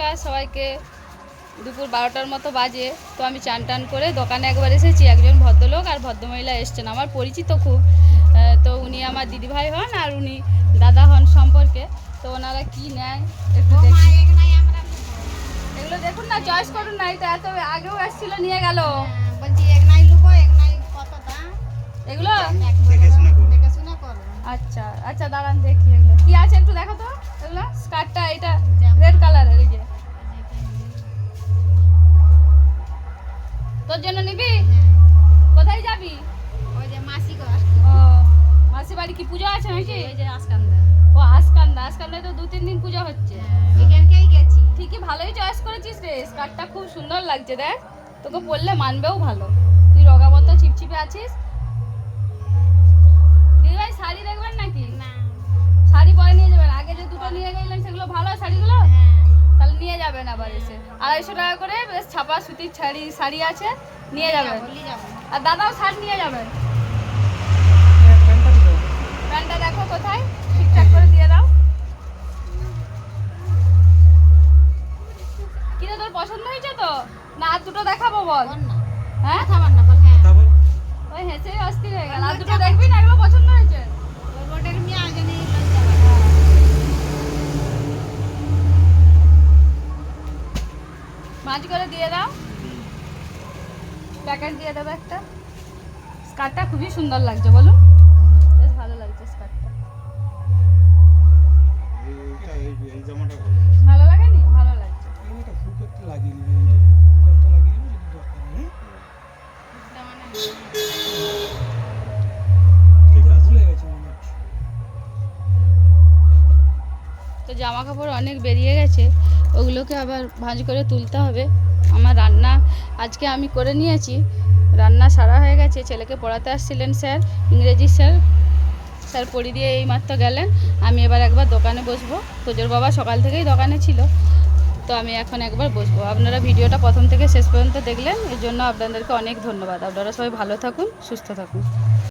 নমস্কার সবাইকে। দুপুর 12টার মতো বাজে, তো আমি চান টান করে দোকানে একবার এসেছি। একজন ভদ্রলোক আর ভদ্রমহিলা এসছেন, আমার পরিচিত খুব। তো উনি আমার দিদিভাই হন আর উনি দাদা হন সম্পর্কে। তো ওনারা কি নেয় একটু দেখি। এগুলো দেখুন না, চয়েস করুন না। এটা এত আগেও এসেছিল, নিয়ে গেল। বলছি এক নাই লুবো, এক নাই কত দাম এগুলো দেখাশোনা করো। আচ্ছা আচ্ছা, দাঁড়ান দেখি এগুলো কি আছে একটু দেখো তো। এগুলো স্কার্টটা এটা রেড কালারের, এই যে তোর জন্য নিবি? কোথায় যাবি? ওই যে মাসি ঘর, ও মাসি বাড়ি কি পুজো আছে নাকি? ওই যে আসকান্দা, ও আসকান্দা, আসকান্দায় তো 2-3 দিন পুজো হচ্ছে। ওইখানকেই গেছি। ঠিকই, ভালোই চয়েস করেছিস রে। স্কার্টটা খুব সুন্দর লাগছে, দেখ তোকে পরলে মানবেও ভালো। তুই রগাবত চিপচিপে আছিস। দিদিভাই শাড়ি দেখবেন নাকি? না, শাড়ি পরে নিয়ে যাবেন। আগে যে দুটো নিয়ে গেলেন সেগুলো ভালো শাড়িগুলো, তাহলে নিয়ে যাবেন আবার এসে। 250 টাকা করে বেশ ছাপা সুতির শাড়ি আছে, নিয়ে যাবেন। বলি যাবো। আর দাদাও শার্ট নিয়ে যাবেন। প্যান্টটা দেখো কোথায়, ঠিকঠাক করে দিয়ে দাও। কিরে তোর পছন্দ হয়েছে তো? না আর দুটো দেখাবো বল? বল না, হ্যাঁ খাবার না বল। হ্যাঁ, ওই হেসেই অস্থির হয়ে গেল। আর দুটো দেখবি না? এগুলো পছন্দ হয়েছে? ওই রোডের মেয়ে আগে নিয়ে যাবো। ভাঁজ করে দিয়ে দাও, প্যাকেট দিয়ে দেবে একটা। স্কার্টটা খুবই সুন্দর লাগছে, বলুন? বেশ ভালো লাগছে স্কার্টটা। ভালো লাগেনি? ভালো লাগছে। তো জামা কাপড় অনেক বেরিয়ে গেছে, ওগুলোকে আবার ভাঁজ করে তুলতে হবে। আমার রান্না আজকে আমি করে নিয়েছি, রান্না সারা হয়ে গেছে। ছেলেকে পড়াতে আসছিলেন স্যার, ইংরেজি স্যার পড়িয়ে দিয়ে এইমাত্র গেলেন। আমি এবার একবার দোকানে বসবো। তোজোর বাবা সকাল থেকেই দোকানে ছিল, তো আমি এখন একবার বসবো। আপনারা ভিডিওটা প্রথম থেকে শেষ পর্যন্ত দেখলেন, এর জন্য আপনাদেরকে অনেক ধন্যবাদ। আপনারা সবাই ভালো থাকুন, সুস্থ থাকুন।